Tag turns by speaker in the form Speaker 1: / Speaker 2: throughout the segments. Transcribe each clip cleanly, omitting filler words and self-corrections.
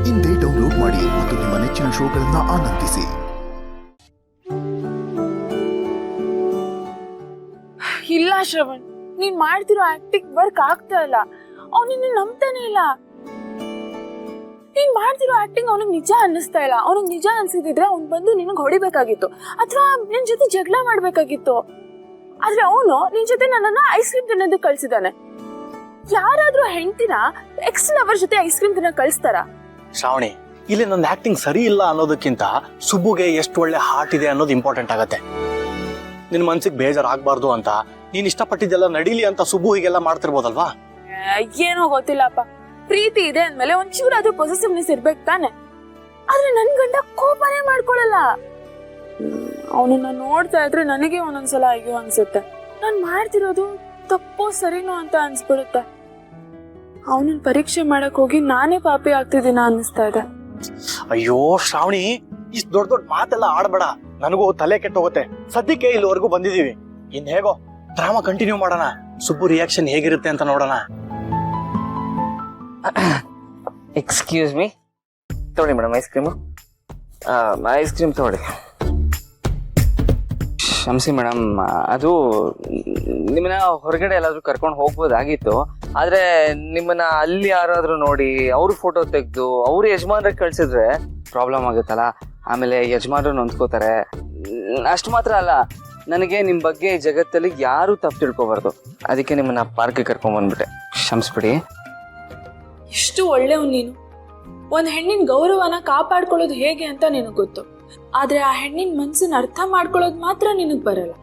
Speaker 1: ಇಂದೇ ಡೌನ್ಲೋಡ್ ಮಾಡಿ ಮತ್ತು ನಿಮ್ಮ ನೆಚ್ಚಿನ ಶೋಗಳನ್ನ ಆನಂದಿಸಿ.
Speaker 2: ಇಲ್ಲ ಶ್ರವಣ್, ನೀನ್ ಮಾಡ್ತಿರೋ ಆಕ್ಟಿಂಗ್ ವರ್ಕ್ ಆಗ್ತಾ ಇಲ್ಲ. ಅವನಿನ್ನ ನಂಬ್ತಾನೆ ಇಲ್ಲ. ನೀನ್ ಮಾಡ್ತಿರೋ ಆಕ್ಟಿಂಗ್ ಅವನಿಗೆ ನಿಜ ಅನ್ನಿಸ್ತಾ ಇಲ್ಲ. ಅವನಿಗೆ ನಿಜ ಅನ್ಸಿದ್ರೆ ಅವ್ನ್ ಬಂದು ನಿನಗ್ ಹೊಡಿಬೇಕಾಗಿತ್ತು ಅಥವಾ ನಿನ್ ಜೊತೆ ಜಗಳ ಮಾಡ್ಬೇಕಾಗಿತ್ತು. ಆದ್ರೆ ಅವನು ನಿನ್ ಜೊತೆ ನನ್ನನ್ನ ಐಸ್ ಕ್ರೀಮ್ ತಿನ್ನೋದಕ್ಕೆ ಕಳ್ಸಿದಾನೆ. ಯಾರಾದ್ರೂ ಹೆಂಡತಿನ ಎಕ್ಸ್ ಲವರ್ ಜೊತೆ ಐಸ್ ಕ್ರೀಮ್ ತಿನ್ನಕ್ ಕಳಿಸ್ತಾರ?
Speaker 3: ಶ್ರಾವಣಿ, ಇಲ್ಲಿ ನನ್ನ ಆಕ್ಟಿಂಗ್ ಸರಿ ಇಲ್ಲ ಅನ್ನೋದಕ್ಕಿಂತ ಸುಬ್ಬುಗೆ ಎಷ್ಟು ಒಳ್ಳೆ ಹಾರ್ಟ್ ಇದೆ ಅನ್ನೋದು ಇಂಪಾರ್ಟೆಂಟ್ ಆಗತ್ತೆ. ನಿನ್ ಮನ್ಸಿಗೆ ಬೇಜಾರಾಗಬಾರ್ದು ಅಂತ ನೀನ್ ಇಷ್ಟಪಟ್ಟಿದ್ದೆಲ್ಲ ನಡೀಲಿ ಅಂತ ಸುಬ್ಬು ಹೀಗೆಲ್ಲ ಮಾಡ್ತಿರ್ಬೋದಲ್ವಾ?
Speaker 2: ಏನೋ ಗೊತ್ತಿಲ್ಲಪ್ಪ. ಪ್ರೀತಿ ಇದೆ ಅಂದ್ಮೇಲೆ ಒಂಚೂರಾದ್ರೂ ಪೊಸೆಸಿವ್ನೆಸ್ ಇರ್ಬೇಕು ತಾನೆ. ಆದ್ರೆ ನನ್ ಗಂಡ ಕೋಪನೇ ಮಾಡ್ಕೊಳಲ್ಲ. ಅವನನ್ನ ನೋಡ್ತಾ ಇದ್ರೆ ನನಗೆ ಒಂದೊಂದ್ಸಲ ಅಯ್ಯೋ ಅನ್ಸುತ್ತೆ. ನಾನ್ ಮಾಡ್ತಿರೋದು ತಪ್ಪೋ ಸರಿನೋ ಅಂತ ಅನ್ಸ್ಬಿಡುತ್ತೆ. ಅವನನ್ನ ಪರೀಕ್ಷೆ ಮಾಡಕ್ ಹೋಗಿ ನಾನೇ ಪಾಪಿ ಆಗ್ತಿದ್ದೀನ ಅನ್ನಿಸ್ತಾ ಇದೆ.
Speaker 3: ಅಯ್ಯೋ ಶ್ರಾವಣಿ, ಇಷ್ಟು ದೊಡ್ಡ ದೊಡ್ಡ ಮಾತೆಲ್ಲ ಆಡ್ಬೇಡ. ನನಗೂ ತಲೆ ಕೆಟ್ಟೋಗುತ್ತೆ. ಸದ್ಯಕ್ಕೆ ಇಲ್ಲಿವರೆಗೂ ಬಂದಿದೀವಿ. ಇನ್ ಹೇಗೋ ಡ್ರಾಮಾ ಕಂಟಿನ್ಯೂ ಮಾಡೋಣ. ಸುಬ್ಬು ರಿಯಾಕ್ಷನ್ ಹೇಗಿರುತ್ತೆ ಅಂತ ನೋಡೋಣ.
Speaker 4: ಎಕ್ಸ್ಕ್ಯೂಸ್ ಮೀ, ತಗೊಳ್ಳಿ madam ice cream. Ice cream ತಗೊಳ್ಳಿ. ಕ್ಷಮಿಸಿ ಮೇಡಮ್, ಅದು ನಿಮ್ಮನ್ನ ಹೊರಗಡೆ ಎಲ್ಲಾದ್ರೂ ಕರ್ಕೊಂಡು ಹೋಗ್ಬೋದಾಗಿತ್ತು. ಆದ್ರೆ ನಿಮ್ಮನ್ನ ಅಲ್ಲಿ ಯಾರಾದ್ರೂ ನೋಡಿ ಅವ್ರ ಫೋಟೋ ತೆಗೆದು ಅವ್ರ ಯಜಮಾನ್ರಿಗೆ ಕಳ್ಸಿದ್ರೆ ಪ್ರಾಬ್ಲಮ್ ಆಗುತ್ತಲ್ಲ. ಆಮೇಲೆ ಯಜಮಾನ್ರು ನೊಂದ್ಕೋತಾರೆ. ಅಷ್ಟು ಮಾತ್ರ ಅಲ್ಲ, ನನಗೆ ನಿಮ್ಮ ಬಗ್ಗೆ ಜಗತ್ತಲ್ಲಿ ಯಾರು ತಪ್ಪು ತಿಳ್ಕೊಬಾರ್ದು. ಅದಕ್ಕೆ ನಿಮ್ಮನ್ನ ಪಾರ್ಕ್ಗೆ ಕರ್ಕೊಂಡ್ ಬಂದ್ಬಿಟ್ಟೆ. ಕ್ಷಮಿಸ್ಬಿಡಿ.
Speaker 2: ಎಷ್ಟು ಒಳ್ಳೆವ್ ನೀನು. ಒಂದ್ ಹೆಣ್ಣಿನ ಗೌರವನ ಕಾಪಾಡ್ಕೊಳ್ಳೋದು ಹೇಗೆ ಅಂತ ನಿನಗ್ ಗೊತ್ತು. ಆದ್ರೆ ಆ ಹೆಣ್ಣಿನ ಮನ್ಸನ್ನ ಅರ್ಥ ಮಾಡ್ಕೊಳ್ಳೋದು ಮಾತ್ರ ನಿನಗ್ ಬರಲ್ಲ.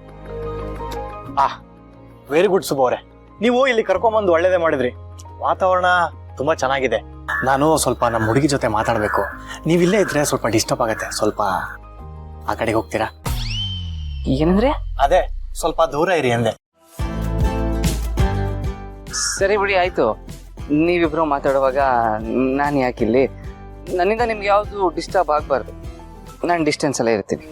Speaker 3: ವೆರಿ ಗುಡ್ ಸುಬ್ಬು ಅವರೇ, ನೀವು ಇಲ್ಲಿ ಕರ್ಕೊಂಬಂದು ಒಳ್ಳೇದೇ ಮಾಡಿದ್ರಿ. ವಾತಾವರಣ ತುಂಬಾ ಚೆನ್ನಾಗಿದೆ. ನಾನು ಸ್ವಲ್ಪ ನಮ್ಮ ಹುಡುಗಿ ಜೊತೆ ಮಾತಾಡ್ಬೇಕು. ನೀವಿಲ್ಲೇ ಇದ್ರೆ ಸ್ವಲ್ಪ ಡಿಸ್ಟರ್ಬ್ ಆಗತ್ತೆ. ಸ್ವಲ್ಪ ಆ ಕಡೆಗೆ ಹೋಗ್ತೀರಾ?
Speaker 4: ಏನಂದ್ರೆ?
Speaker 3: ಅದೇ ಸ್ವಲ್ಪ ದೂರ ಇರಿ ಅಂದೆ.
Speaker 4: ಸರಿ ಬಿಡಿ, ಆಯ್ತು. ನೀವಿಬ್ರು ಮಾತಾಡುವಾಗ ನಾನು ಯಾಕಿಲ್ಲಿ? ನನ್ನಿಂದ ನಿಮ್ಗೆ ಯಾವುದು ಡಿಸ್ಟರ್ಬ್ ಆಗಬಾರ್ದು. ನಾನು ಡಿಸ್ಟೆನ್ಸ್ ಅಲ್ಲೇ ಇರ್ತೀನಿ.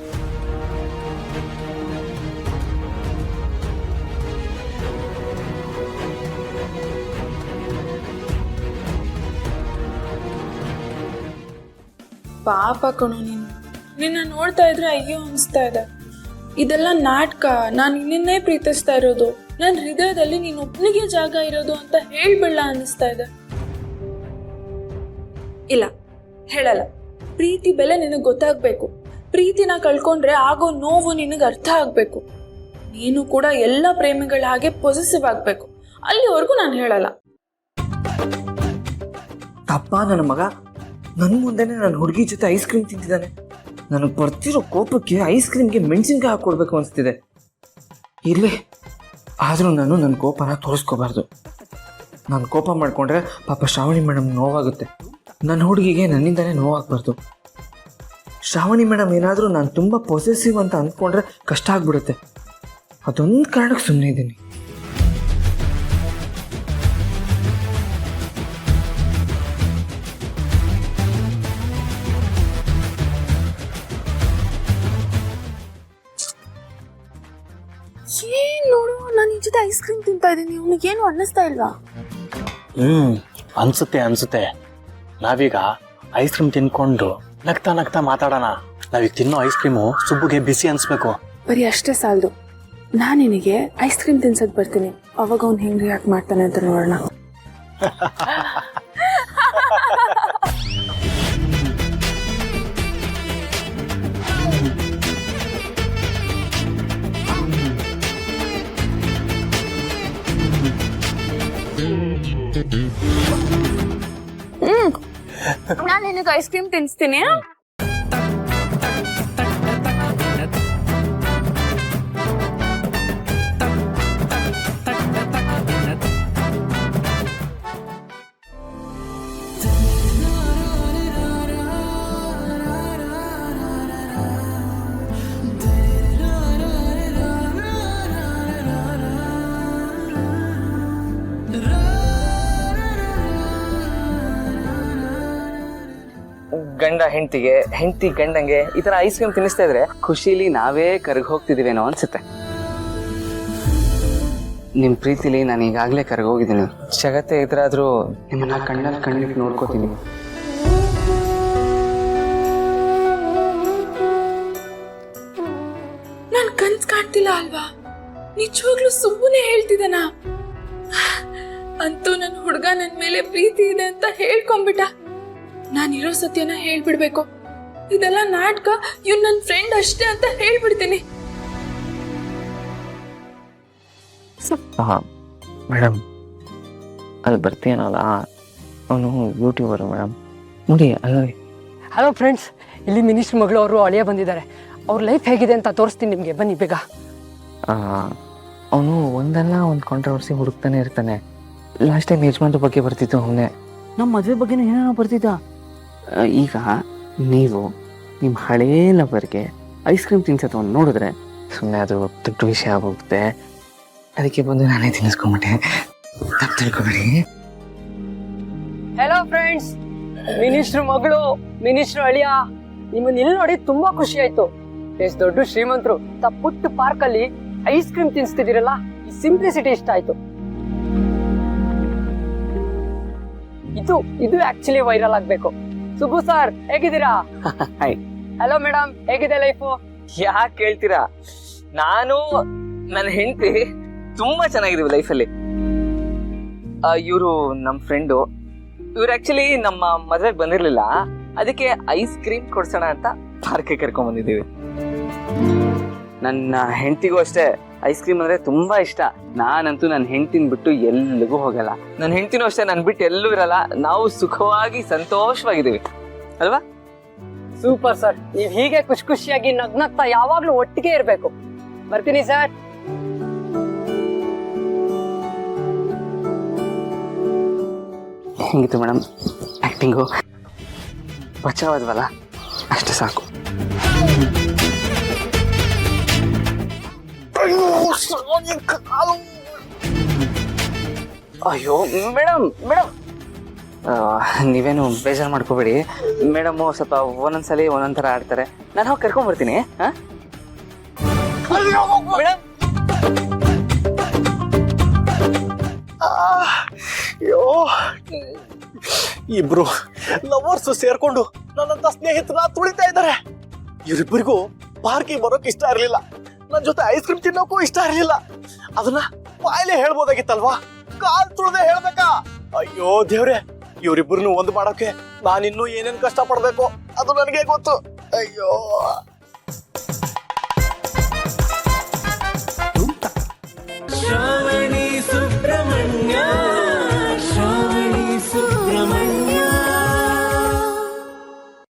Speaker 2: ಪಾಪ ಕಣೋ ನೀನು. ನಿನ್ನ ನೋಡ್ತಾ ಇದ್ರೆ ಅಯ್ಯೋ ಅನ್ಸ್ತಾ ಇದೆ. ಇದೆಲ್ಲ ನಾಟಕ. ನಾನು ನಿನ್ನೇ ಪ್ರೀತಿಸ್ತಾ ಇರೋದು. ನನ್ನ ಹೃದಯದಲ್ಲಿ ನೀನು ಒಬ್ಬನಿಗೆ ಜಾಗ ಇರೋದು ಅಂತ ಹೇಳ್ಬಿಡ್ಲ ಅನ್ನಿಸ್ತಾ ಇದೆ. ಇಲ್ಲ, ಹೇಳಲ್ಲ. ಪ್ರೀತಿ ಬೆಲೆ ನಿನಗೆ ಗೊತ್ತಾಗ್ಬೇಕು. ಪ್ರೀತಿನ ಕಳ್ಕೊಂಡ್ರೆ ಆಗೋ ನೋವು ನಿನಗೆ ಅರ್ಥ ಆಗ್ಬೇಕು. ನೀನು ಕೂಡ ಎಲ್ಲ ಪ್ರೇಮಿಗಳ ಹಾಗೆ ಪೊಸೆಸಿವ್ ಆಗ್ಬೇಕು. ಅಲ್ಲಿವರೆಗೂ ನಾನು ಹೇಳಲ್ಲ.
Speaker 4: ಅಪ್ಪ, ನನ್ನ ಮಗ ನನ್ನ ಮುಂದೆನೆ ನನ್ನ ಹುಡುಗಿ ಜೊತೆ ಐಸ್ ಕ್ರೀಮ್ ತಿಂತಿದ್ದಾನೆ. ನನಗೆ ಬರ್ತಿರೋ ಕೋಪಕ್ಕೆ ಐಸ್ ಕ್ರೀಮ್ಗೆ ಮೆಣಸಿನ್ಕಾಯಿ ಹಾಕ್ಕೊಡ್ಬೇಕು ಅನಿಸ್ತಿದೆ. ಇರ್ಲಿ, ಆದರೂ ನಾನು ನನ್ನ ಕೋಪನ ತೋರಿಸ್ಕೋಬಾರ್ದು. ನಾನು ಕೋಪ ಮಾಡಿಕೊಂಡ್ರೆ ಪಾಪ ಶ್ರಾವಣಿ ಮೇಡಮ್ ನೋವಾಗುತ್ತೆ. ನನ್ನ ಹುಡುಗಿಗೆ ನನ್ನಿಂದನೇ ನೋವಾಗಬಾರ್ದು. ಶ್ರಾವಣಿ ಮೇಡಮ್ ಏನಾದರೂ ನಾನು ತುಂಬ ಪೊಸೆಸಿವ್ ಅಂತ ಅಂದ್ಕೊಂಡ್ರೆ ಕಷ್ಟ ಆಗ್ಬಿಡುತ್ತೆ. ಅದೊಂದು ಕಾರಣಕ್ಕೆ ಸುಮ್ಮನೆ ಇದ್ದೀನಿ.
Speaker 2: ಏನ್ ನೋಡು, ನಾನು ನಿನ್ ಜೊತೆ ಐಸ್ ಕ್ರೀಮ್ ತಿಂತಾ ಇದ್ದೀನಿ. ಅವನಿಗೇನು ಅನ್ನಿಸ್ತಾ ಇಲ್ವಾ?
Speaker 3: ಅನ್ಸುತ್ತೆ. ನಾವೀಗ ಐಸ್ ಕ್ರೀಮ್ ತಿನ್ಕೊಂಡು ನಗ್ತಾ ನಗ್ತಾ ಮಾತಾಡೋಣ. ನಾವೀಗ ತಿನ್ನೋ ಐಸ್ ಕ್ರೀಮು ಸುಬ್ಬುಗೆ ಬಿಸಿ ಅನ್ಸ್ಬೇಕು.
Speaker 2: ಬರೀ ಅಷ್ಟೇ ಸಾಲದು. ನಾನು ನಿನಗೆ ಐಸ್ ಕ್ರೀಮ್ ತಿನ್ಸಕ್ ಬರ್ತೀನಿ. ಅವಾಗ ಅವ್ನು ಹೆಂಗ್ ರಿಯಾಕ್ಟ್ ಮಾಡ್ತಾನೆ ಅಂತ ನೋಡೋಣ. ನಾನು ನಿನಗೆ ಐಸ್ ಕ್ರೀಮ್ ತಿನ್ನಿಸ್ತೀನಿ.
Speaker 4: ಗಂಡ ಹೆಂಡತಿಗೆ, ಹೆಂಡತಿ ಗಂಡಂಗೆ ಈ ತರ ಐಸ್ ಕ್ರೀಮ್ ತಿನ್ನಿಸ್ತಾ ಇದ್ರೆ ಖುಷಿಲಿ ನಾವೇ ಕರಗಿ ಹೋಗ್ತಿದೀವೇನೋ ಅನ್ಸುತ್ತೆ. ನಿಮ್ ಪ್ರೀತಿಲಿ ನಾನು ಈಗಾಗಲೇ ಕರಗೋಗಿದ್ದೀನಿ. ಜಗತ್ತೇ ಎದುರಾದ್ರೂ ನಿಮ್ಮನ್ನ ಕಣ್ಣಲ್ಲಿ ಕಣ್ಣಿಟ್ಟು ನೋಡ್ಕೋತೀನಿ.
Speaker 2: ಮಾಡ್ತಿಲ್ಲ ಅಲ್ವಾ? ನಿಜವಾಗ್ಲೂ ಸುಮ್ಮನೆ ಹೇಳ್ತಿದ್ದಾನ? ಅಂತೂ ನನ್ನ ಹುಡುಗ ನನ್ ಮೇಲೆ ಪ್ರೀತಿ ಇದೆ ಅಂತ ಹೇಳ್ಕೊಂಡ್ಬಿಟ್ಟ. ನಾನಿರೋ ಸತ್ಯನ ಹೇಳ್ಬಿಡ್ಬೇಕು. ಇದೆಲ್ಲ ನಾಟಕ, ಇವ್ನು ನನ್ನ ಫ್ರೆಂಡ್ ಅಷ್ಟೇ ಅಂತ ಹೇಳ್ಬಿಡ್ತೀನಿ.
Speaker 4: ಮೇಡಮ್ ಅಲ್ಲಿ ಬರ್ತೀನಲ್ಲ, ಅವನು ಯೂಟ್ಯೂಬರು ಮೇಡಮ್. ನೋಡಿ ಅಲ್ಲವೇ.
Speaker 5: ಹಲೋ ಫ್ರೆಂಡ್ಸ್, ಇಲ್ಲಿ ಮಿನಿಸ್ಟ್ರ್ ಮಗಳು ಅವರು ಅಳಿಯ ಬಂದಿದ್ದಾರೆ. ಅವ್ರ ಲೈಫ್ ಹೇಗಿದೆ ಅಂತ ತೋರಿಸ್ತೀನಿ ನಿಮಗೆ, ಬನ್ನಿ ಬೇಗ.
Speaker 4: ಅವನು ಒಂದಲ್ಲ ಒಂದು ಕಾಂಟ್ರವರ್ಸಿ ಹುಡುಕ್ತಾನೆ ಇರ್ತಾನೆ. ಲಾಸ್ಟ್ ಟೈಮ್ ಯಜಮಾನ್ರ ಬಗ್ಗೆ ಬರ್ತಿತ್ತು ಅವನೇ. ನಮ್ಮ ಮದುವೆ ಬಗ್ಗೆನೂ ಏನೇನೋ ಬರ್ತಿದ್ದ. ಈಗ ನೀವು ನಿಮ್ಮ ಹಳೇ ಲವರ್ಗೆ ಐಸ್ ಕ್ರೀಮ್ ತಿನ್ಸೋದು ನೋಡಿದ್ರೆ ಸುಮ್ಮನೆ ಅದು ದೊಡ್ಡ ವಿಷಯ ಆಗೋಗುತ್ತೆ. ಅದಕ್ಕೆ ಬಂದು ನಾನೇ ತಿನ್ನಿಸ್ಕೊಂಬಿಟ್ಟೆ, ತಪ್ಪು ತಿಳ್ಕೊಬೇಡಿ.
Speaker 5: ಹಲೋ ಫ್ರೆಂಡ್ಸ್, ಮಿನಿಸ್ಟ್ರ್ ಮಗಳು, ಮಿನಿಸ್ಟ್ರ್ ಅಳಿಯ, ನಿಮ್ಮನ್ನ ಇಲ್ಲಿ ನೋಡಿ ತುಂಬಾ ಖುಷಿ ಆಯ್ತು. ಎಷ್ಟು ದೊಡ್ಡ ಶ್ರೀಮಂತರು ಪುಟ್ಟ ಪಾರ್ಕ್ ಅಲ್ಲಿ ಐಸ್ ಕ್ರೀಮ್ ತಿನ್ಸ್ತಿದ್ದೀರಲ್ಲ, ಈ ಸಿಂಪ್ಲಿಸಿಟಿ ಇಷ್ಟ ಆಯ್ತು. ಇದು ಆಕ್ಚುಲಿ ವೈರಲ್ ಆಗ್ಬೇಕು. ಸುಬ್ಬು ಸರ್ ಹೇಗಿದ್ದೀರಾ? ಹಲೋ ಮೇಡಮ್, ಹೇಗಿದೆ ಲೈಫು?
Speaker 4: ಯಾಕೆ ಕೇಳ್ತೀರಾ? ನಾನು ನನ್ನ ಹೆಂಡತಿ ತುಂಬಾ ಚೆನ್ನಾಗಿದೀವಿ ಲೈಫಲ್ಲಿ. ಇವರು ನಮ್ಮ ಫ್ರೆಂಡು. ಇವ್ರು ಆಕ್ಚುಲಿ ನಮ್ಮ ಮದುವೆಗೆ ಬಂದಿರ್ಲಿಲ್ಲ, ಅದಕ್ಕೆ ಐಸ್ ಕ್ರೀಮ್ ಕೊಡ್ಸೋಣ ಅಂತ ಪಾರ್ಕ್ಗೆ ಕರ್ಕೊಂಡ್ ಬಂದಿದ್ದೀವಿ. ನನ್ನ ಹೆಂಡತಿಗೂ ಅಷ್ಟೇ ಐಸ್ ಕ್ರೀಮ್ ಅಂದ್ರೆ ತುಂಬಾ ಇಷ್ಟ. ನಾನಂತೂ ನನ್ನ ಹೆಂಡತಿನ ಬಿಟ್ಟು ಎಲ್ಲಿಗೂ ಹೋಗಲ್ಲ. ನನ್ನ ಹೆಂಡತಿನೂ ಅಷ್ಟೇ ನನ್ ಬಿಟ್ಟು ಎಲ್ಲೂ ಇರಲ್ಲ. ನಾವು ಸುಖವಾಗಿ ಸಂತೋಷವಾಗಿದ್ದೀವಿ ಅಲ್ವಾ?
Speaker 5: ಸೂಪರ್ ಸರ್, ನೀವ್ ಹೀಗೆ ಖುಷಿ ಖುಷಿಯಾಗಿ ನಗ್ನಗ್ತಾ ಯಾವಾಗ್ಲೂ ಒಟ್ಟಿಗೆ ಇರ್ಬೇಕು. ಬರ್ತೀನಿ ಸರ್.
Speaker 4: ಹೆಂಗಿತ್ತು ಮೇಡಮ್ ಆಕ್ಟಿಂಗು? ಬಚಾವದ್ವಲ್ಲ, ಅಷ್ಟೇ ಸಾಕು. ಅಯ್ಯೋ ಮೇಡಮ್ ಮೇಡಮ್, ನೀವೇನು ಬೇಜಾರು ಮಾಡ್ಕೋಬೇಡಿ. ಮೇಡಮು ಸ್ವಲ್ಪ ಒಂದೊಂದ್ಸಲಿ ಒಂದೊಂದ್ ಥರ ಆಡ್ತಾರೆ. ನಾನು ಹೋಗಿ ಕರ್ಕೊಂಡ್ಬರ್ತೀನಿ. ಮೇಡಮ್
Speaker 3: ಅಯ್ಯೋ, ಇಬ್ರು ಲವರ್ಸ್ ಸೇರ್ಕೊಂಡು ನನ್ನಂತ ಸ್ನೇಹಿತನ ತುಳಿತಾ ಇದ್ದಾರೆ. ಇವರಿಬ್ಬರಿಗೂ ಪಾರ್ಕಿಗೆ ಬರೋಕ್ ಇಷ್ಟ ಇರ್ಲಿಲ್ಲ, ನನ್ ಜೊತೆ ಐಸ್ ಕ್ರೀಮ್ ತಿನ್ನೋಕ್ಕೂ ಇಷ್ಟ ಇರ್ಲಿಲ್ಲ. ಅದನ್ನ ಬಾಯ್ಲೆ ಹೇಳ್ಬೋದಾಗಿತ್ತಲ್ವಾ, ಕಾಲ್ ತುಳ್ದೆ ಹೇಳ್ಬೇಕಾ? ಅಯ್ಯೋ ದೇವ್ರೆ, ಇವರಿಬ್ಬರನ್ನು ಒಂದು ಮಾಡೋಕೆ ನಾನಿನ್ನೂ ಏನೇನ್ ಕಷ್ಟ ಪಡ್ಬೇಕು ಅದು ನನಗೆ ಗೊತ್ತು. ಅಯ್ಯೋ,
Speaker 6: ಶ್ರಾವಣಿ ಸುಬ್ರಹ್ಮಣ್ಯ